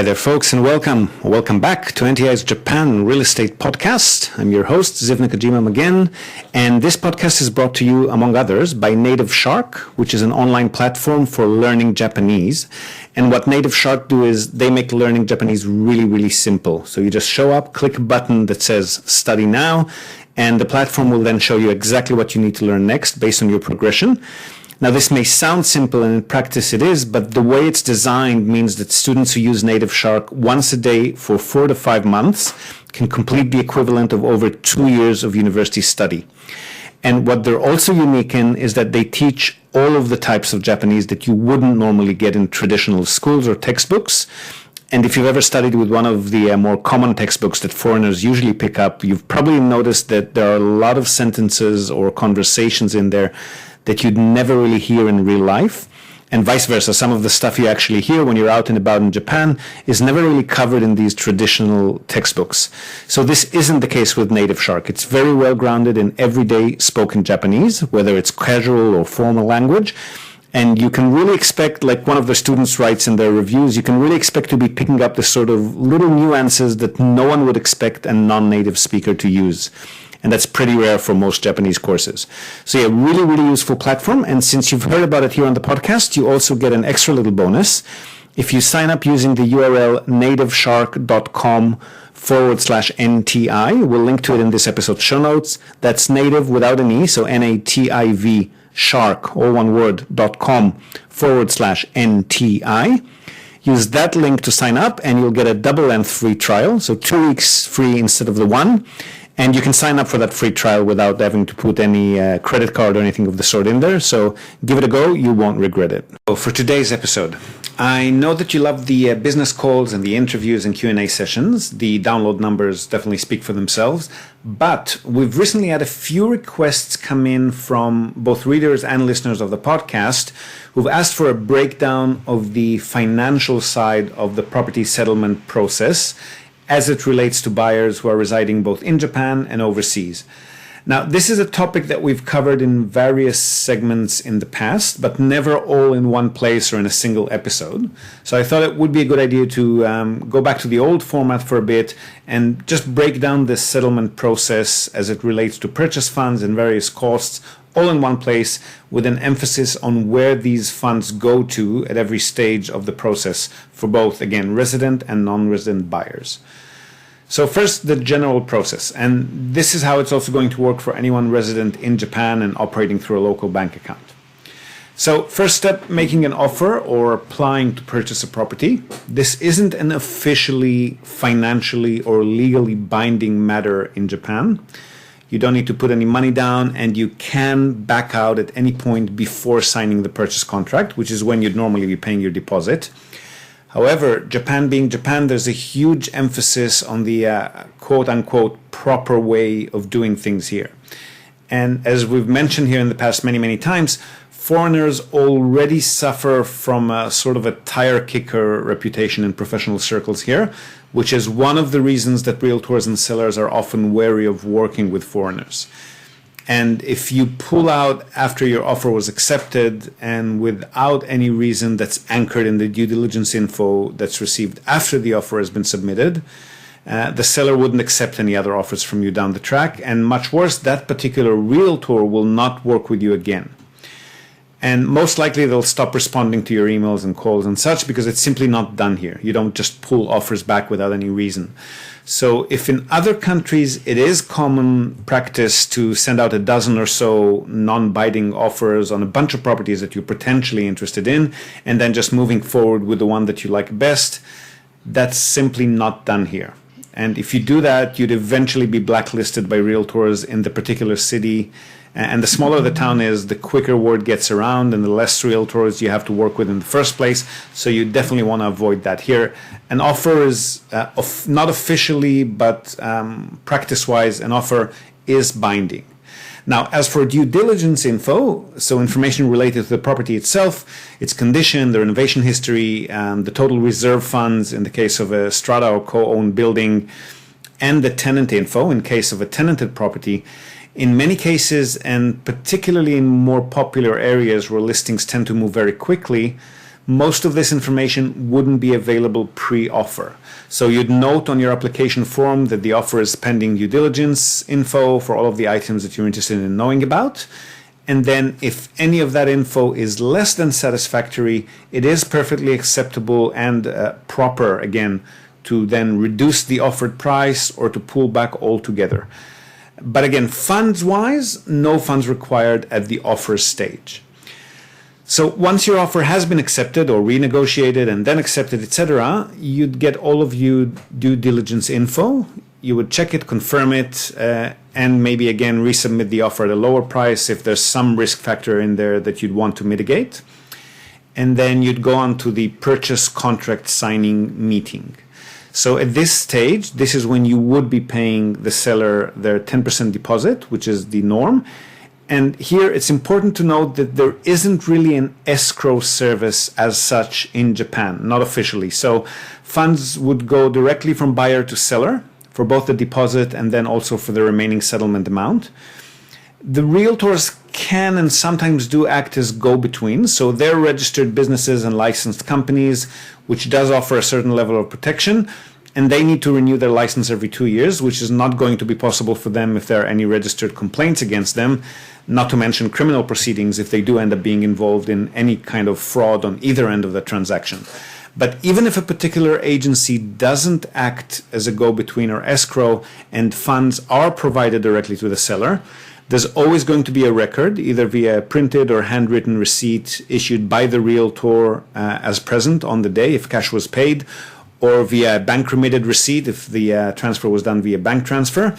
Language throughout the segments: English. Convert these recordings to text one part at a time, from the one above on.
Hi there, folks, and welcome. Welcome back to NTI's Japan Real Estate Podcast. I'm your host, Ziv Nakajima again, and this podcast is brought to you, among others, by Native Shark, which is an online platform for learning Japanese. And what Native Shark do is they make learning Japanese really, really simple. So you just show up, click a button that says Study Now, and the platform will then show you exactly what you need to learn next based on your progression. Now, this may sound simple, and in practice it is, but the way it's designed means that students who use Native Shark once a day for 4 to 5 months can complete the equivalent of over 2 years of university study. And what they're also unique in is that they teach all of the types of Japanese that you wouldn't normally get in traditional schools or textbooks. And if you've ever studied with one of the more common textbooks that foreigners usually pick up, you've probably noticed that there are a lot of sentences or conversations in there that you'd never really hear in real life, and vice versa. Some of the stuff you actually hear when you're out and about in Japan is never really covered in these traditional textbooks. So this isn't the case with Native Shark. It's very well grounded in everyday spoken Japanese, whether it's casual or formal language. And you can really expect, like one of the students writes in their reviews, you can really expect to be picking up the sort of little nuances that no one would expect a non-native speaker to use. And that's pretty rare for most Japanese courses. So yeah, really, really useful platform. And since you've heard about it here on the podcast, you also get an extra little bonus. If you sign up using the URL nativeshark.com/NTI, we'll link to it in this episode's show notes. That's native without an E, so NATIV shark, all one word, .com/NTI. Use that link to sign up and you'll get a double-length free trial, so 2 weeks free instead of the one. And you can sign up for that free trial without having to put any credit card or anything of the sort in there. So give it a go. You won't regret it. So for today's episode, I know that you love the business calls and the interviews and Q&A sessions. The download numbers definitely speak for themselves. But we've recently had a few requests come in from both readers and listeners of the podcast who've asked for a breakdown of the financial side of the property settlement process as it relates to buyers who are residing both in Japan and overseas. Now, this is a topic that we've covered in various segments in the past, but never all in one place or in a single episode. So I thought it would be a good idea to go back to the old format for a bit and just break down this settlement process as it relates to purchase funds and various costs all in one place, with an emphasis on where these funds go to at every stage of the process for both, again, resident and non-resident buyers. So first, the general process, and this is how it's also going to work for anyone resident in Japan and operating through a local bank account. So first step, making an offer or applying to purchase a property. This isn't an officially, financially, or legally binding matter in Japan. You don't need to put any money down, and you can back out at any point before signing the purchase contract, which is when you'd normally be paying your deposit. However, Japan being Japan, there's a huge emphasis on the quote-unquote proper way of doing things here. And as we've mentioned here in the past many, many times, foreigners already suffer from a sort of a tire kicker reputation in professional circles here, which is one of the reasons that realtors and sellers are often wary of working with foreigners. And if you pull out after your offer was accepted and without any reason that's anchored in the due diligence info that's received after the offer has been submitted, the seller wouldn't accept any other offers from you down the track. And much worse, that particular realtor will not work with you again. And most likely they'll stop responding to your emails and calls and such because it's simply not done here. You don't just pull offers back without any reason. So if in other countries it is common practice to send out a dozen or so non-binding offers on a bunch of properties that you're potentially interested in, and then just moving forward with the one that you like best, that's simply not done here. And if you do that, you'd eventually be blacklisted by realtors in the particular city. And the smaller the town is, the quicker word gets around and the less realtors you have to work with in the first place. So you definitely want to avoid that here. An offer is not officially, but practice-wise, an offer is binding. Now, as for due diligence info, so information related to the property itself, its condition, the renovation history, the total reserve funds in the case of a strata or co-owned building, and the tenant info in case of a tenanted property, in many cases, and particularly in more popular areas where listings tend to move very quickly, most of this information wouldn't be available pre-offer. So you'd note on your application form that the offer is pending due diligence info for all of the items that you're interested in knowing about. And then if any of that info is less than satisfactory, it is perfectly acceptable and proper, again, to then reduce the offered price or to pull back altogether. But again, funds-wise, no funds required at the offer stage. So once your offer has been accepted or renegotiated and then accepted, etc., you'd get all of your due diligence info. You would check it, confirm it, and maybe again resubmit the offer at a lower price if there's some risk factor in there that you'd want to mitigate. And then you'd go on to the purchase contract signing meeting. So at this stage, this is when you would be paying the seller their 10% deposit, which is the norm. And here it's important to note that there isn't really an escrow service as such in Japan, not officially. So funds would go directly from buyer to seller for both the deposit and then also for the remaining settlement amount. The realtors can and sometimes do act as go-betweens. So they're registered businesses and licensed companies, which does offer a certain level of protection. And they need to renew their license every 2 years, which is not going to be possible for them if there are any registered complaints against them, not to mention criminal proceedings if they do end up being involved in any kind of fraud on either end of the transaction. But even if a particular agency doesn't act as a go-between or escrow and funds are provided directly to the seller, there's always going to be a record, either via printed or handwritten receipt issued by the realtor as present on the day if cash was paid, or via bank remitted receipt if the transfer was done via bank transfer.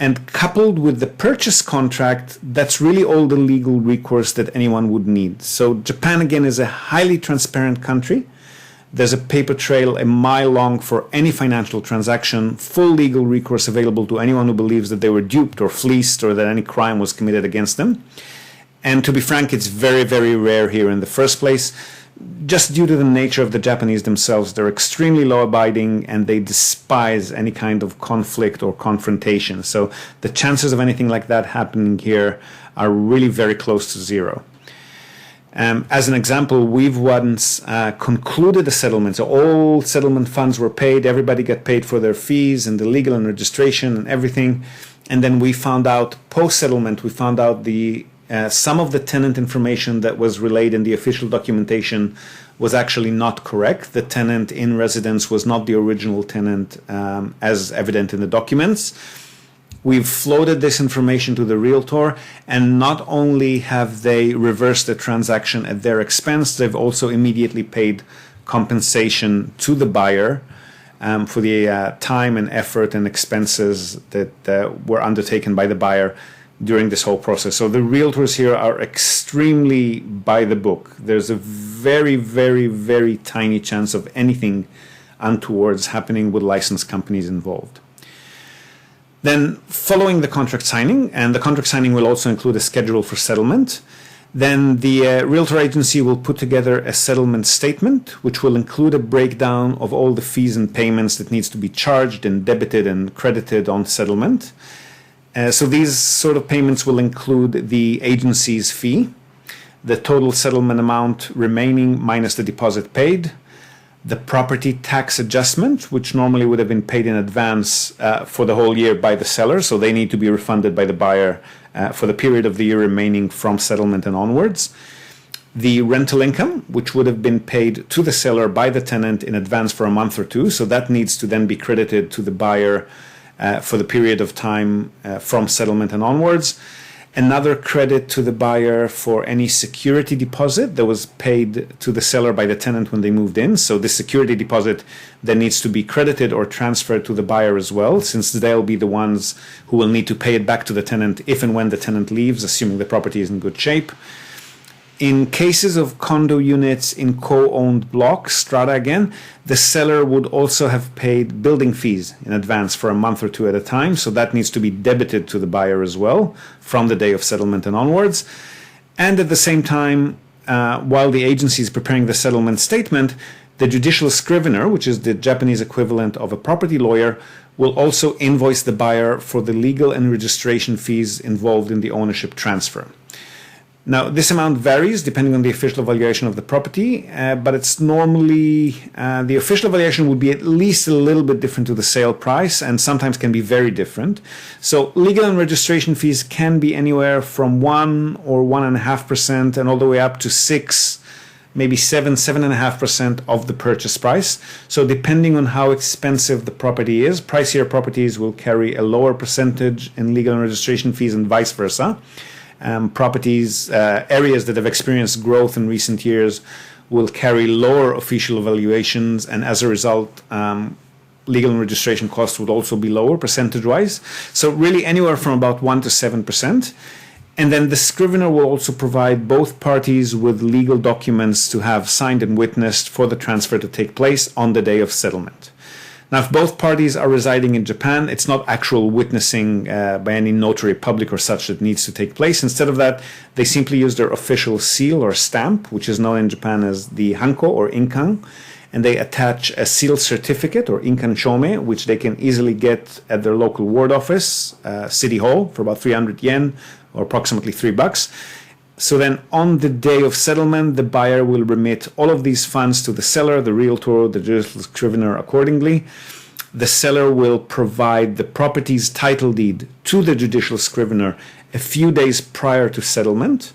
And coupled with the purchase contract, that's really all the legal recourse that anyone would need. So Japan, again, is a highly transparent country. There's a paper trail a mile long for any financial transaction, full legal recourse available to anyone who believes that they were duped or fleeced or that any crime was committed against them. And to be frank, it's very, very rare here in the first place. Just due to the nature of the Japanese themselves, they're extremely law-abiding and they despise any kind of conflict or confrontation. So the chances of anything like that happening here are really very close to zero. As an example, we've once concluded a settlement. So all settlement funds were paid. Everybody got paid for their fees and the legal and registration and everything. And then we found out post-settlement, we found out some of the tenant information that was relayed in the official documentation was actually not correct. The tenant in residence was not the original tenant as evident in the documents. We've floated this information to the realtor, and not only have they reversed the transaction at their expense, they've also immediately paid compensation to the buyer for the time and effort and expenses that were undertaken by the buyer during this whole process. So the realtors here are extremely by the book. There's a very, very, very tiny chance of anything untowards happening with licensed companies involved. Then following the contract signing, and the contract signing will also include a schedule for settlement, then the realtor agency will put together a settlement statement, which will include a breakdown of all the fees and payments that needs to be charged and debited and credited on settlement. So these sort of payments will include the agency's fee, the total settlement amount remaining minus the deposit paid, the property tax adjustment, which normally would have been paid in advance for the whole year by the seller, so they need to be refunded by the buyer for the period of the year remaining from settlement and onwards. The rental income, which would have been paid to the seller by the tenant in advance for a month or two, so that needs to then be credited to the buyer for the period of time from settlement and onwards. Another credit to the buyer for any security deposit that was paid to the seller by the tenant when they moved in. So this security deposit then needs to be credited or transferred to the buyer as well, since they'll be the ones who will need to pay it back to the tenant if and when the tenant leaves, assuming the property is in good shape. In cases of condo units in co-owned blocks, strata again, the seller would also have paid building fees in advance for a month or two at a time, so that needs to be debited to the buyer as well from the day of settlement and onwards. And at the same time, while the agency is preparing the settlement statement, the judicial scrivener, which is the Japanese equivalent of a property lawyer, will also invoice the buyer for the legal and registration fees involved in the ownership transfer. Now, this amount varies depending on the official valuation of the property, but it's normally, the official valuation would be at least a little bit different to the sale price and sometimes can be very different. So legal and registration fees can be anywhere from 1 or 1.5% and all the way up to 6, maybe 7.5% of the purchase price. So depending on how expensive the property is, pricier properties will carry a lower percentage in legal and registration fees and vice versa. Areas that have experienced growth in recent years will carry lower official valuations, and as a result, legal and registration costs would also be lower percentage-wise. So really anywhere from about 1 to 7%. And then the scrivener will also provide both parties with legal documents to have signed and witnessed for the transfer to take place on the day of settlement. Now, if both parties are residing in Japan, it's not actual witnessing by any notary public or such that needs to take place. Instead of that, they simply use their official seal or stamp, which is known in Japan as the hanko or inkan, and they attach a sealed certificate or inkan shome, which they can easily get at their local ward office, city hall, for about 300 yen or approximately $3. So then on the day of settlement, the buyer will remit all of these funds to the seller, the realtor, the judicial scrivener accordingly. The seller will provide the property's title deed to the judicial scrivener a few days prior to settlement.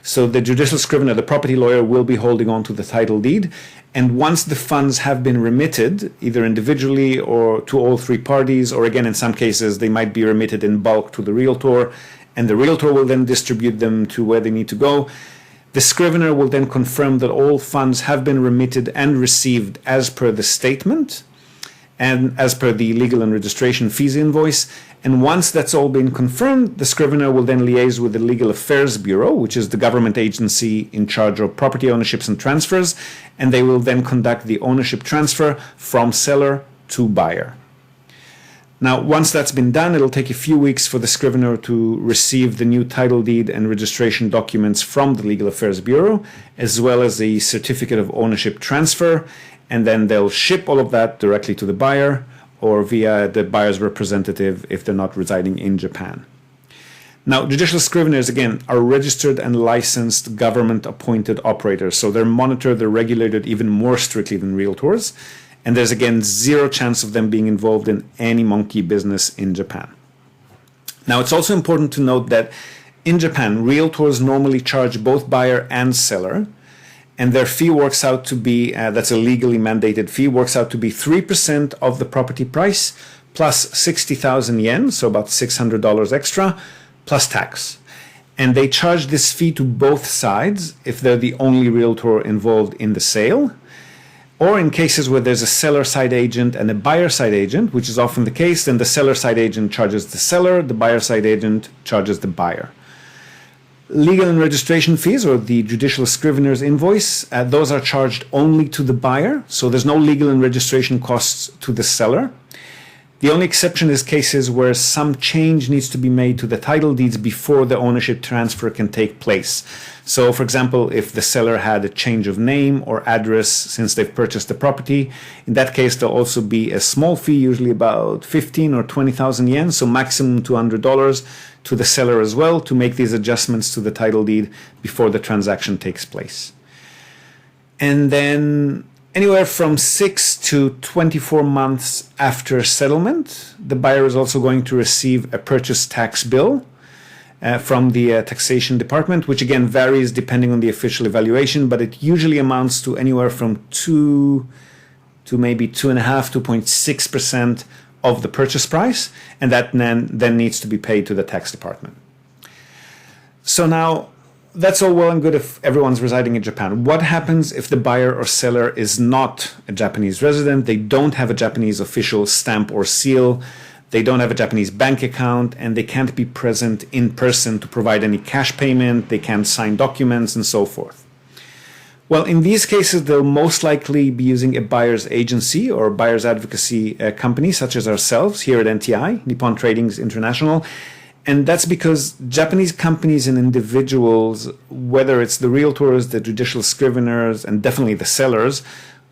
So the judicial scrivener, the property lawyer, will be holding on to the title deed. And once the funds have been remitted, either individually or to all three parties, or again, in some cases, they might be remitted in bulk to the realtor, and the realtor will then distribute them to where they need to go. The scrivener will then confirm that all funds have been remitted and received as per the statement and as per the legal and registration fees invoice. And once that's all been confirmed, the scrivener will then liaise with the Legal Affairs Bureau, which is the government agency in charge of property ownerships and transfers, and they will then conduct the ownership transfer from seller to buyer. Now, once that's been done, it'll take a few weeks for the scrivener to receive the new title deed and registration documents from the Legal Affairs Bureau, as well as a certificate of ownership transfer, and then they'll ship all of that directly to the buyer or via the buyer's representative if they're not residing in Japan. Now, judicial scriveners, again, are registered and licensed government-appointed operators, so they're monitored, they're regulated even more strictly than realtors. And there's, again, zero chance of them being involved in any monkey business in Japan. Now, it's also important to note that in Japan, realtors normally charge both buyer and seller, and their fee works out to be, that's a legally mandated fee, works out to be 3% of the property price plus 60,000 yen, so about $600 extra, plus tax. And they charge this fee to both sides if they're the only realtor involved in the sale, or in cases where there's a seller side agent and a buyer side agent, which is often the case, then the seller side agent charges the seller, the buyer side agent charges the buyer. Legal and registration fees, or the judicial scrivener's invoice, those are charged only to the buyer, so there's no legal and registration costs to the seller. The only exception is cases where some change needs to be made to the title deeds before the ownership transfer can take place. So, for example, if the seller had a change of name or address since they've purchased the property, in that case, there'll also be a small fee, usually about 15 or 20,000 yen, so maximum $200 to the seller as well to make these adjustments to the title deed before the transaction takes place. And then anywhere from 6 to 24 months after settlement, the buyer is also going to receive a purchase tax bill from the taxation department, which again varies depending on the official evaluation, but it usually amounts to anywhere from 2 to maybe 2.5, 2.6% of the purchase price, and that then needs to be paid to the tax department. So now, that's all well and good if everyone's residing in Japan. What happens if the buyer or seller is not a Japanese resident? They don't have a Japanese official stamp or seal. They don't have a Japanese bank account, and they can't be present in person to provide any cash payment. They can't sign documents and so forth. Well, in these cases, they'll most likely be using a buyer's agency or buyer's advocacy company, such as ourselves here at NTI, Nippon Tradings International. And that's because Japanese companies and individuals, whether it's the realtors, the judicial scriveners, and definitely the sellers,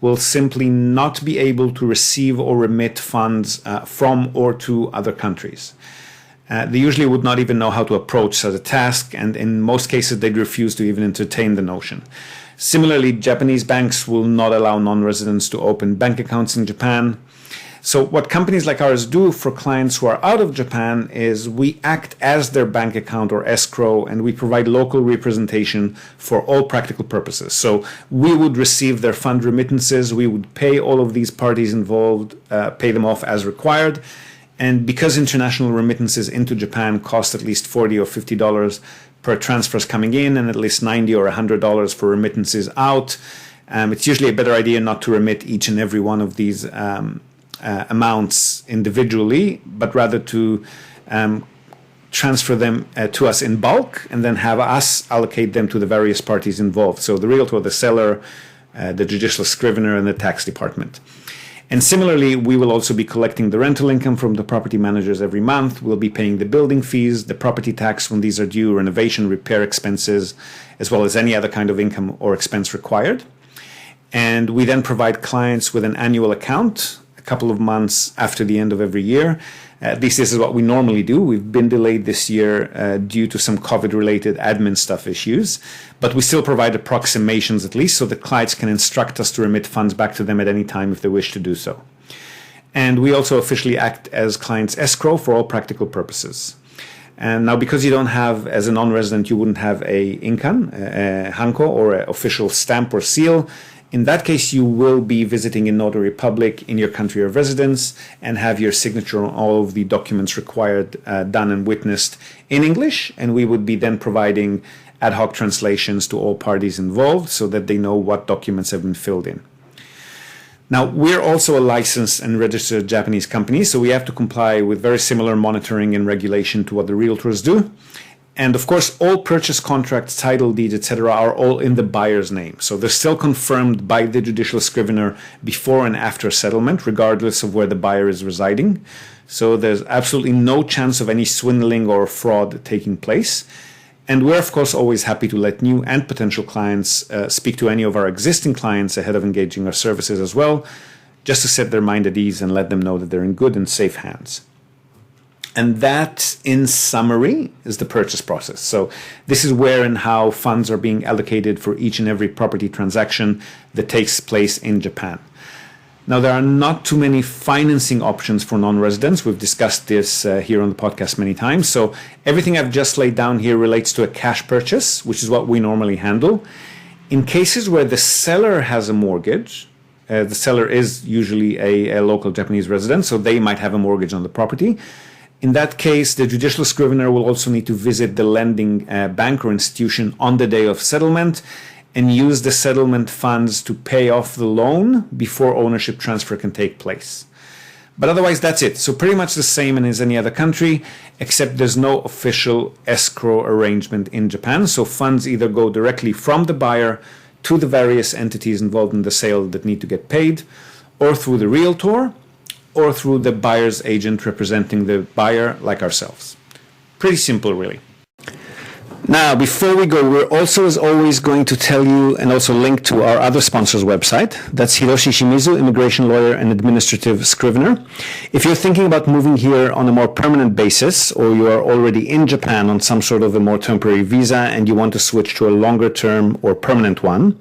will simply not be able to receive or remit funds from or to other countries. They usually would not even know how to approach such a task, and in most cases, they'd refuse to even entertain the notion. Similarly, Japanese banks will not allow non-residents to open bank accounts in Japan. So what companies like ours do for clients who are out of Japan is we act as their bank account or escrow, and we provide local representation for all practical purposes. So we would receive their fund remittances, we would pay all of these parties involved, pay them off as required. And because international remittances into Japan cost at least $40 or $50 per transfers coming in, and at least $90 or $100 for remittances out, it's usually a better idea not to remit each and every one of these amounts individually, but rather to transfer them to us in bulk and then have us allocate them to the various parties involved. So the realtor, the seller, the judicial scrivener, and the tax department. And similarly, we will also be collecting the rental income from the property managers every month. We'll be paying the building fees, the property tax when these are due, renovation, repair expenses, as well as any other kind of income or expense required. And we then provide clients with an annual account a couple of months after the end of every year. At least this is what we normally do. We've been delayed this year due to some COVID-related admin stuff issues, but we still provide approximations at least so that clients can instruct us to remit funds back to them at any time if they wish to do so. And we also officially act as clients' escrow for all practical purposes. And now, because you don't have, as a non-resident, you wouldn't have a inkan, a hanko, or an official stamp or seal. In that case, you will be visiting a notary public in your country of residence and have your signature on all of the documents required done and witnessed in English. And we would be then providing ad hoc translations to all parties involved so that they know what documents have been filled in. Now, we're also a licensed and registered Japanese company, so we have to comply with very similar monitoring and regulation to what the realtors do. And of course, all purchase contracts, title deeds, etc., are all in the buyer's name. So they're still confirmed by the judicial scrivener before and after settlement, regardless of where the buyer is residing. So there's absolutely no chance of any swindling or fraud taking place. And we're, of course, always happy to let new and potential clients speak to any of our existing clients ahead of engaging our services as well, just to set their mind at ease and let them know that they're in good and safe hands. And that, in summary, is the purchase process. So this is where and how funds are being allocated for each and every property transaction that takes place in Japan. Now, there are not too many financing options for non-residents. We've discussed this here on the podcast many times. So everything I've just laid down here relates to a cash purchase, which is what we normally handle. In cases where the seller has a mortgage, the seller is usually a local Japanese resident, so they might have a mortgage on the property. In that case, the judicial scrivener will also need to visit the lending bank or institution on the day of settlement and use the settlement funds to pay off the loan before ownership transfer can take place. But otherwise, that's it. So pretty much the same as any other country, except there's no official escrow arrangement in Japan. So funds either go directly from the buyer to the various entities involved in the sale that need to get paid, or through the realtor, or through the buyer's agent representing the buyer, like ourselves. Pretty simple, really. Now, before we go, we're also, as always, going to tell you and also link to our other sponsor's website. That's Hiroshi Shimizu, immigration lawyer and administrative scrivener. If you're thinking about moving here on a more permanent basis, or you are already in Japan on some sort of a more temporary visa and you want to switch to a longer term or permanent one,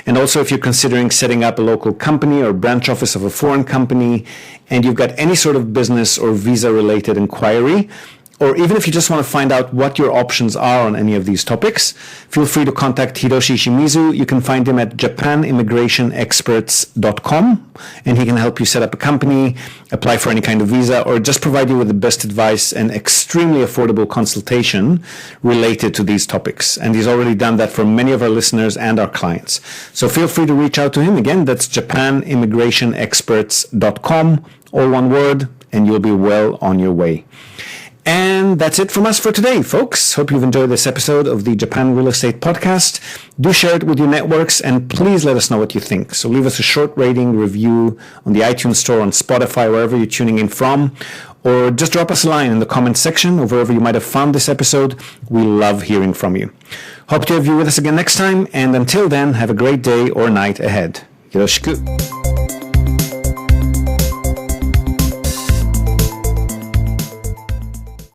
and also if you're considering setting up a local company or branch office of a foreign company, and you've got any sort of business or visa-related inquiry, or even if you just want to find out what your options are on any of these topics, feel free to contact Hiroshi Shimizu. You can find him at japanimmigrationexperts.com, and he can help you set up a company, apply for any kind of visa, or just provide you with the best advice and extremely affordable consultation related to these topics. And he's already done that for many of our listeners and our clients. So feel free to reach out to him. Again, that's japanimmigrationexperts.com, all one word, and you'll be well on your way. And that's it from us for today, folks. Hope you've enjoyed this episode of the Japan Real Estate Podcast. Do share it with your networks, and please let us know what you think. So leave us a short rating, review on the iTunes Store, on Spotify, wherever you're tuning in from, or just drop us a line in the comments section or wherever you might have found this episode. We love hearing from you. Hope to have you with us again next time, and until then, have a great day or night ahead. Yoroshiku.